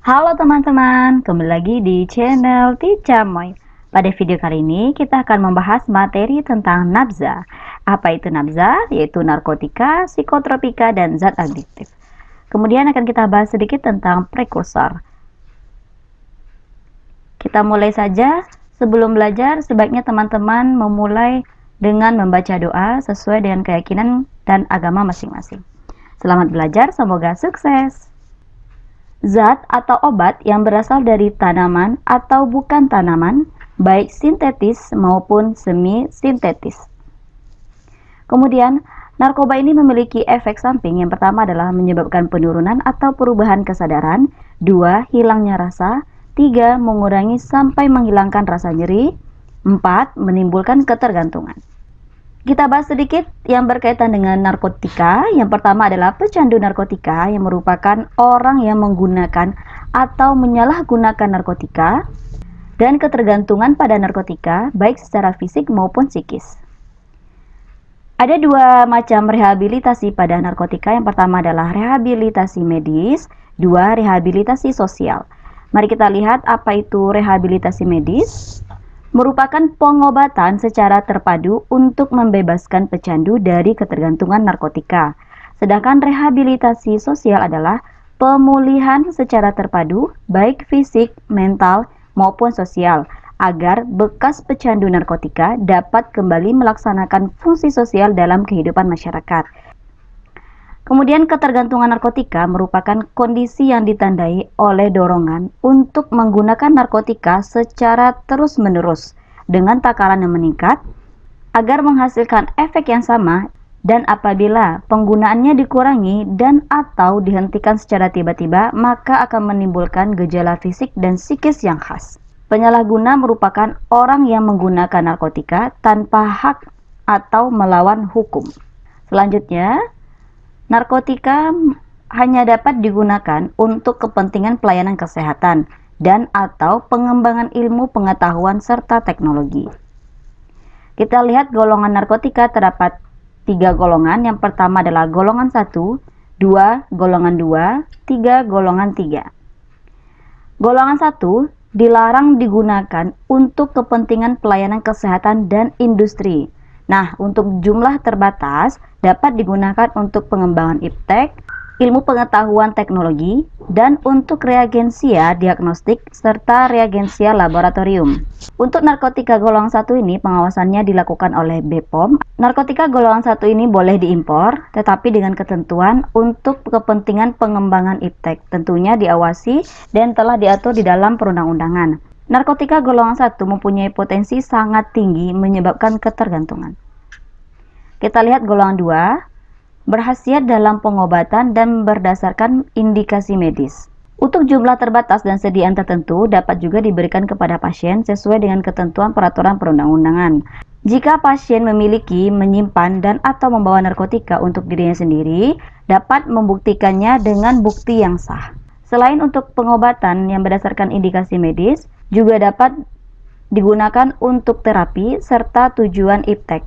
Halo teman-teman, kembali lagi di channel Tica Moy. Pada video kali ini kita akan membahas materi tentang nabza. Apa itu nabza? Yaitu narkotika, psikotropika, dan zat adiktif. Kemudian akan kita bahas sedikit tentang prekursor. Kita mulai saja. Sebelum belajar, sebaiknya teman-teman memulai dengan membaca doa sesuai dengan keyakinan dan agama masing-masing. Selamat belajar, semoga sukses. Zat atau obat yang berasal dari tanaman atau bukan tanaman, baik sintetis maupun semi-sintetis. Kemudian, narkoba ini memiliki efek samping. Yang pertama adalah menyebabkan penurunan atau perubahan kesadaran, 2. Hilangnya rasa, 3. Mengurangi sampai menghilangkan rasa nyeri, 4. Menimbulkan ketergantungan. Kita bahas sedikit yang berkaitan dengan narkotika. Yang pertama adalah pecandu narkotika, yang merupakan orang yang menggunakan atau menyalahgunakan narkotika, dan ketergantungan pada narkotika baik secara fisik maupun psikis. Ada dua macam rehabilitasi pada narkotika. Yang pertama adalah rehabilitasi medis, 2. Rehabilitasi sosial. Mari kita lihat apa itu rehabilitasi medis. Merupakan pengobatan secara terpadu untuk membebaskan pecandu dari ketergantungan narkotika. Sedangkan rehabilitasi sosial adalah pemulihan secara terpadu, baik fisik, mental, maupun sosial, agar bekas pecandu narkotika dapat kembali melaksanakan fungsi sosial dalam kehidupan masyarakat. Kemudian ketergantungan narkotika merupakan kondisi yang ditandai oleh dorongan untuk menggunakan narkotika secara terus-menerus dengan takaran yang meningkat agar menghasilkan efek yang sama, dan apabila penggunaannya dikurangi dan atau dihentikan secara tiba-tiba, maka akan menimbulkan gejala fisik dan psikis yang khas. Penyalahguna merupakan orang yang menggunakan narkotika tanpa hak atau melawan hukum. Selanjutnya, narkotika hanya dapat digunakan untuk kepentingan pelayanan kesehatan dan atau pengembangan ilmu pengetahuan serta teknologi. Kita lihat golongan narkotika terdapat 3 golongan. Yang pertama adalah golongan 1, 2 golongan 2, 3 golongan 3. Golongan 1 dilarang digunakan untuk kepentingan pelayanan kesehatan dan industri. Nah, untuk jumlah terbatas dapat digunakan untuk pengembangan iptek, ilmu pengetahuan teknologi, dan untuk reagensia diagnostik serta reagensia laboratorium. Untuk narkotika golongan 1 ini pengawasannya dilakukan oleh BPOM. Narkotika golongan 1 ini boleh diimpor, tetapi dengan ketentuan untuk kepentingan pengembangan iptek. Tentunya diawasi dan telah diatur di dalam perundang-undangan. Narkotika golongan 1 mempunyai potensi sangat tinggi menyebabkan ketergantungan. Kita lihat golongan 2, berkhasiat dalam pengobatan dan berdasarkan indikasi medis. Untuk jumlah terbatas dan sediaan tertentu dapat juga diberikan kepada pasien sesuai dengan ketentuan peraturan perundang-undangan. Jika pasien memiliki, menyimpan, dan atau membawa narkotika untuk dirinya sendiri, dapat membuktikannya dengan bukti yang sah. Selain untuk pengobatan yang berdasarkan indikasi medis, juga dapat digunakan untuk terapi serta tujuan iptek.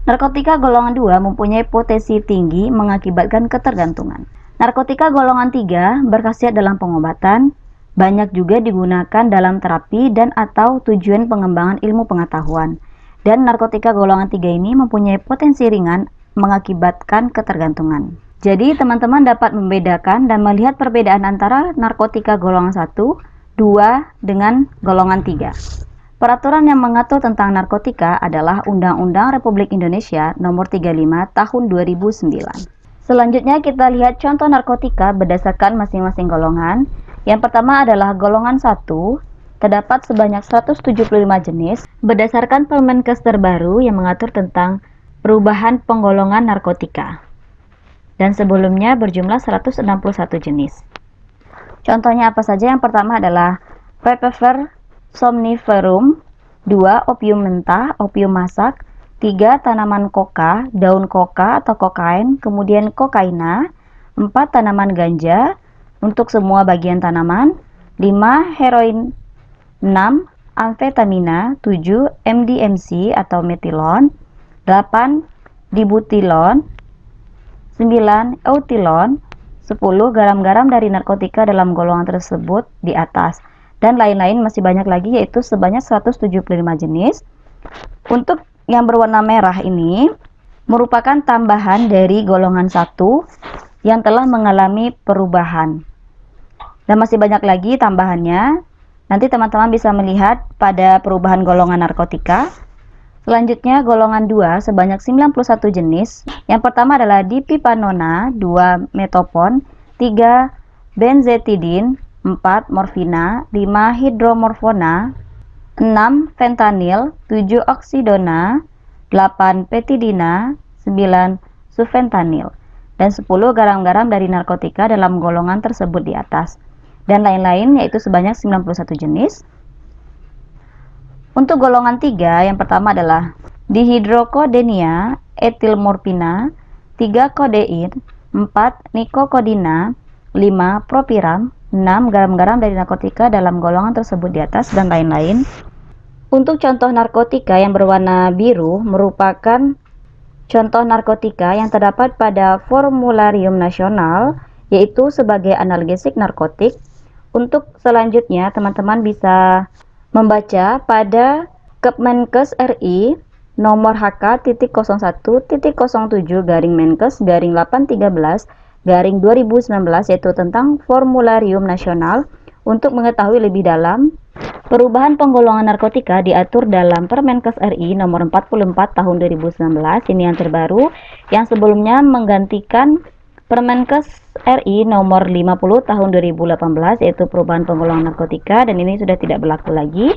Narkotika golongan 2 mempunyai potensi tinggi mengakibatkan ketergantungan. Narkotika golongan 3 berkhasiat dalam pengobatan, banyak juga digunakan dalam terapi dan atau tujuan pengembangan ilmu pengetahuan. Dan narkotika golongan 3 ini mempunyai potensi ringan mengakibatkan ketergantungan. Jadi teman-teman dapat membedakan dan melihat perbedaan antara narkotika golongan 1, 2 dengan golongan 3. Peraturan yang mengatur tentang narkotika adalah Undang-Undang Republik Indonesia Nomor 35 Tahun 2009. Selanjutnya kita lihat contoh narkotika berdasarkan masing-masing golongan. Yang pertama adalah golongan 1, terdapat sebanyak 175 jenis berdasarkan Permenkes terbaru yang mengatur tentang perubahan penggolongan narkotika. Dan sebelumnya berjumlah 161 jenis. Contohnya apa saja? Yang pertama adalah Vetiver somniferum, 2 opium mentah, opium masak, 3 tanaman koka, daun koka atau kokain, kemudian kokaina, 4 tanaman ganja untuk semua bagian tanaman, 5 heroin, 6 amfetamina, 7 MDMC atau metilon, 8 dibutilon, 9 eutilon, 10 garam-garam dari narkotika dalam golongan tersebut di atas, dan lain-lain masih banyak lagi, yaitu sebanyak 175 jenis. Untuk yang berwarna merah ini merupakan tambahan dari golongan 1 yang telah mengalami perubahan, dan masih banyak lagi tambahannya. Nanti teman-teman bisa melihat pada perubahan golongan narkotika. Selanjutnya golongan 2 sebanyak 91 jenis. Yang pertama adalah dipipanona, 2 metopon, 3 benzetidin, 4 morfina, 5 hidromorfona, 6 fentanil, 7 oksidona, 8 petidina, 9 sufentanil, dan 10 garam-garam dari narkotika dalam golongan tersebut di atas, dan lain-lain, yaitu sebanyak 91 jenis. Untuk golongan 3, yang pertama adalah dihidrokodenia, etilmorfina, 3 kodein, 4 nikokodina, 5 propiram, 6 garam-garam dari narkotika dalam golongan tersebut di atas, dan lain-lain. Untuk contoh narkotika yang berwarna biru merupakan contoh narkotika yang terdapat pada Formularium Nasional, yaitu sebagai analgesik narkotik. Untuk selanjutnya, teman-teman bisa membaca pada Kemenkes RI nomor HK.07/Menkes/813/2019, yaitu tentang Formularium Nasional. Untuk mengetahui lebih dalam perubahan penggolongan narkotika diatur dalam Permenkes RI nomor 44 tahun 2019, ini yang terbaru, yang sebelumnya menggantikan Permenkes RI nomor 50 tahun 2018, yaitu perubahan penggolongan narkotika, dan ini sudah tidak berlaku lagi.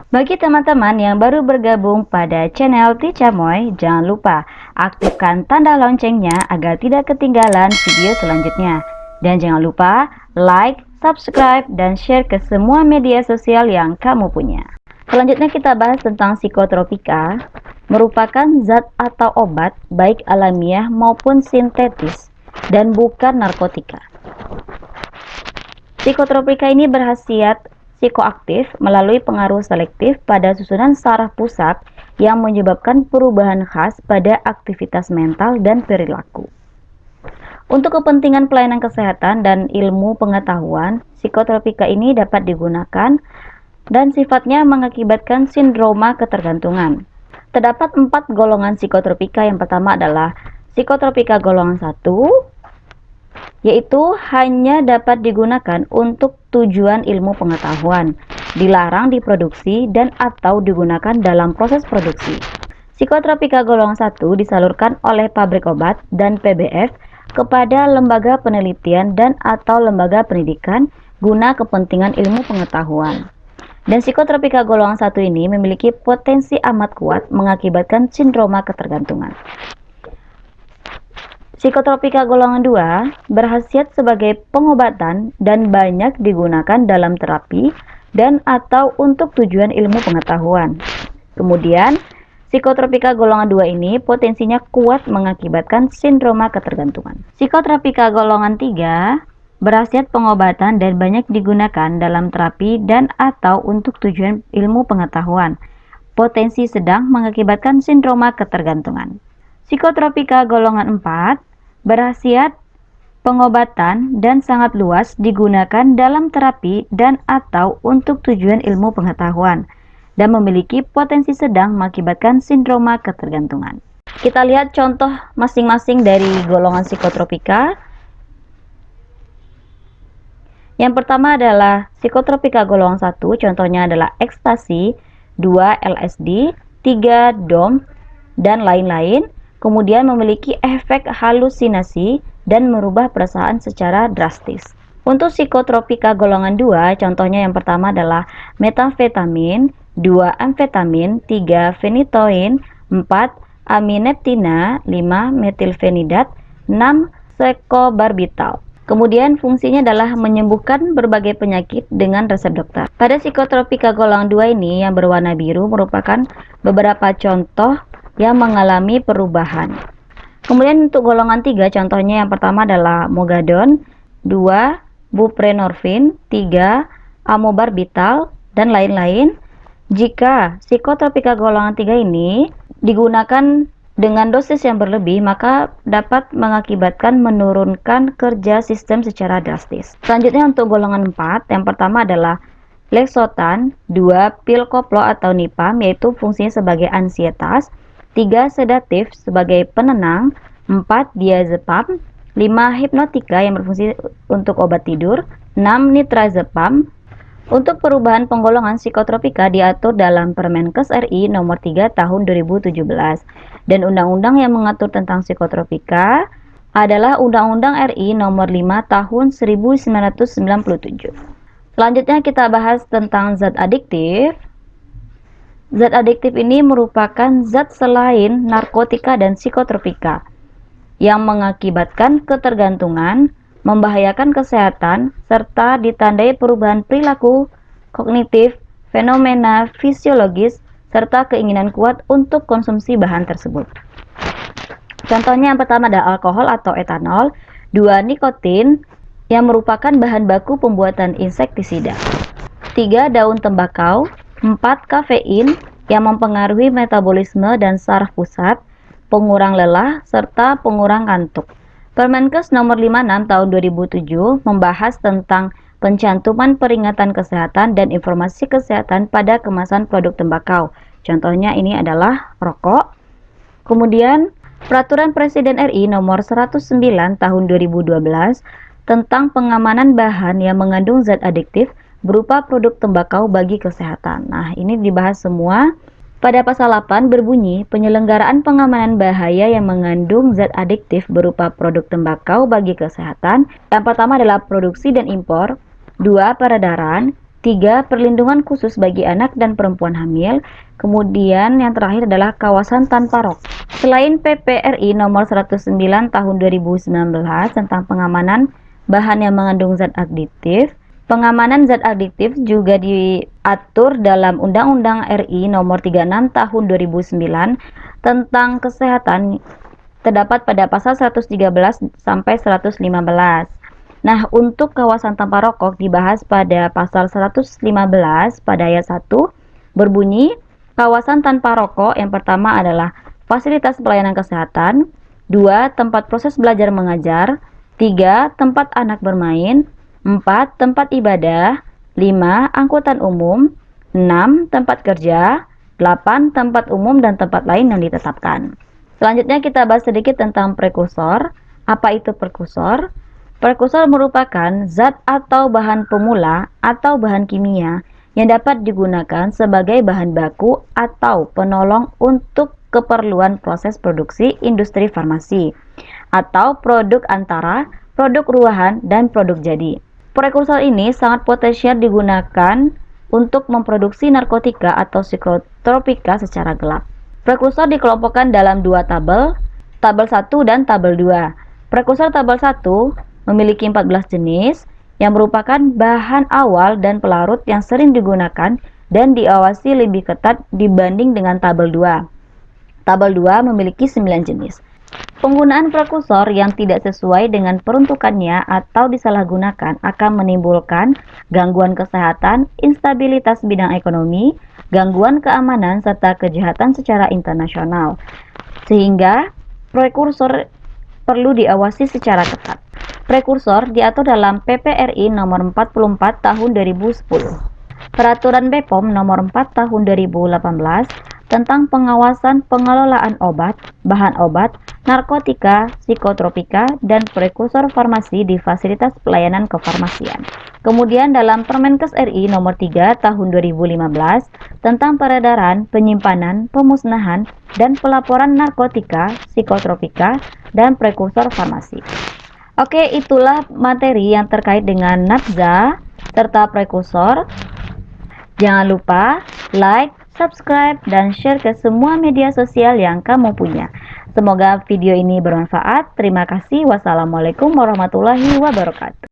Bagi teman-teman yang baru bergabung pada channel Ticamoy, jangan lupa aktifkan tanda loncengnya agar tidak ketinggalan video selanjutnya. Dan jangan lupa like, subscribe, dan share ke semua media sosial yang kamu punya. Selanjutnya kita bahas tentang psikotropika, merupakan zat atau obat baik alamiah maupun sintetis dan bukan narkotika. Psikotropika ini berkhasiat psikoaktif melalui pengaruh selektif pada susunan saraf pusat yang menyebabkan perubahan khas pada aktivitas mental dan perilaku. Untuk kepentingan pelayanan kesehatan dan ilmu pengetahuan, psikotropika ini dapat digunakan dan sifatnya mengakibatkan sindroma ketergantungan. Terdapat 4 golongan psikotropika. Yang pertama adalah psikotropika golongan 1, yaitu hanya dapat digunakan untuk tujuan ilmu pengetahuan, dilarang diproduksi dan atau digunakan dalam proses produksi. Psikotropika golongan 1 disalurkan oleh pabrik obat dan PBF kepada lembaga penelitian dan atau lembaga pendidikan guna kepentingan ilmu pengetahuan. Dan psikotropika golongan 1 ini memiliki potensi amat kuat mengakibatkan sindroma ketergantungan. Psikotropika golongan 2 berkhasiat sebagai pengobatan dan banyak digunakan dalam terapi dan atau untuk tujuan ilmu pengetahuan. Kemudian, psikotropika golongan 2 ini potensinya kuat mengakibatkan sindroma ketergantungan. Psikotropika golongan 3 berkhasiat pengobatan dan banyak digunakan dalam terapi dan atau untuk tujuan ilmu pengetahuan. Potensi sedang mengakibatkan sindroma ketergantungan. Psikotropika golongan 4 berkhasiat pengobatan dan sangat luas digunakan dalam terapi dan atau untuk tujuan ilmu pengetahuan dan memiliki potensi sedang mengakibatkan sindroma ketergantungan. Kita lihat contoh masing-masing dari golongan psikotropika. Yang pertama adalah psikotropika golongan 1, contohnya adalah ekstasi, 2 LSD, 3 DOM, dan lain-lain. Kemudian memiliki efek halusinasi dan merubah perasaan secara drastis. Untuk psikotropika golongan 2, contohnya yang pertama adalah metamfetamin, 2 amfetamin, 3 fenitoin, 4 amineptina, 5 metilfenidat, 6 sekobarbital. Kemudian fungsinya adalah menyembuhkan berbagai penyakit dengan resep dokter. Pada psikotropika golongan 2 ini yang berwarna biru merupakan beberapa contoh yang mengalami perubahan. Kemudian untuk golongan 3, contohnya yang pertama adalah mogadon, 2 buprenorfin, 3 amobarbital, dan lain-lain. Jika psikotropika golongan 3 ini digunakan Dengan dosis yang berlebih, maka dapat mengakibatkan menurunkan kerja sistem secara drastis. Selanjutnya untuk golongan 4, yang pertama adalah Lexotan, 2 pil koplo atau Nipam, yaitu fungsinya sebagai ansietas, 3 sedatif sebagai penenang, 4 diazepam, 5 hipnotika yang berfungsi untuk obat tidur, 6 nitrazepam. Untuk perubahan penggolongan psikotropika diatur dalam Permenkes RI Nomor 3 Tahun 2017 dan undang-undang yang mengatur tentang psikotropika adalah Undang-Undang RI Nomor 5 Tahun 1997. Selanjutnya kita bahas tentang zat adiktif. Zat adiktif ini merupakan zat selain narkotika dan psikotropika yang mengakibatkan ketergantungan, membahayakan kesehatan, serta ditandai perubahan perilaku, kognitif, fenomena fisiologis, serta keinginan kuat untuk konsumsi bahan tersebut. Contohnya yang pertama adalah alkohol atau etanol, 2 nikotin yang merupakan bahan baku pembuatan insektisida, 3 daun tembakau, 4 kafein yang mempengaruhi metabolisme dan saraf pusat, pengurang lelah, serta pengurang kantuk. Permenkes Nomor 56 Tahun 2007 membahas tentang pencantuman peringatan kesehatan dan informasi kesehatan pada kemasan produk tembakau. Contohnya ini adalah rokok. Kemudian Peraturan Presiden RI Nomor 109 Tahun 2012 tentang pengamanan bahan yang mengandung zat adiktif berupa produk tembakau bagi kesehatan. Nah, ini dibahas semua. Pada pasal 8 berbunyi, penyelenggaraan pengamanan bahaya yang mengandung zat adiktif berupa produk tembakau bagi kesehatan. Yang pertama adalah produksi dan impor, 2 peredaran, 3 perlindungan khusus bagi anak dan perempuan hamil, kemudian yang terakhir adalah kawasan tanpa rokok. Selain PP RI Nomor 109 Tahun 2019 tentang pengamanan bahan yang mengandung zat adiktif, pengamanan zat adiktif juga diatur dalam Undang-Undang RI Nomor 36 Tahun 2009 tentang kesehatan, terdapat pada pasal 113 sampai 115. Nah, untuk kawasan tanpa rokok dibahas pada pasal 115 pada ayat 1 berbunyi, kawasan tanpa rokok yang pertama adalah fasilitas pelayanan kesehatan, 2 tempat proses belajar mengajar, 3 tempat anak bermain, 4 tempat ibadah, 5 angkutan umum, 6 tempat kerja, 8 tempat umum dan tempat lain yang ditetapkan. Selanjutnya kita bahas sedikit tentang prekursor. Apa itu prekursor? Prekursor merupakan zat atau bahan pemula atau bahan kimia yang dapat digunakan sebagai bahan baku atau penolong untuk keperluan proses produksi industri farmasi atau produk antara produk ruahan dan produk jadi. Prekursor ini sangat potensial digunakan untuk memproduksi narkotika atau psikotropika secara gelap. Prekursor dikelompokkan dalam 2 tabel 1 dan tabel 2. Prekursor tabel 1 memiliki 14 jenis yang merupakan bahan awal dan pelarut yang sering digunakan dan diawasi lebih ketat dibanding dengan tabel 2. Tabel 2 memiliki 9 jenis. Penggunaan prekursor yang tidak sesuai dengan peruntukannya atau disalahgunakan akan menimbulkan gangguan kesehatan, instabilitas bidang ekonomi, gangguan keamanan, serta kejahatan secara internasional. Sehingga prekursor perlu diawasi secara ketat. Prekursor diatur dalam PP RI Nomor 44 Tahun 2010. Peraturan BPOM Nomor 4 Tahun 2018 tentang pengawasan pengelolaan obat, bahan obat, narkotika, psikotropika, dan prekursor farmasi di fasilitas pelayanan kefarmasian. Kemudian dalam Permenkes RI Nomor 3 Tahun 2015 tentang peredaran, penyimpanan, pemusnahan, dan pelaporan narkotika, psikotropika, dan prekursor farmasi. Oke, itulah materi yang terkait dengan nafza serta prekursor. Jangan lupa like, subscribe, dan share ke semua media sosial yang kamu punya. Semoga video ini bermanfaat. Terima kasih. Wassalamualaikum warahmatullahi wabarakatuh.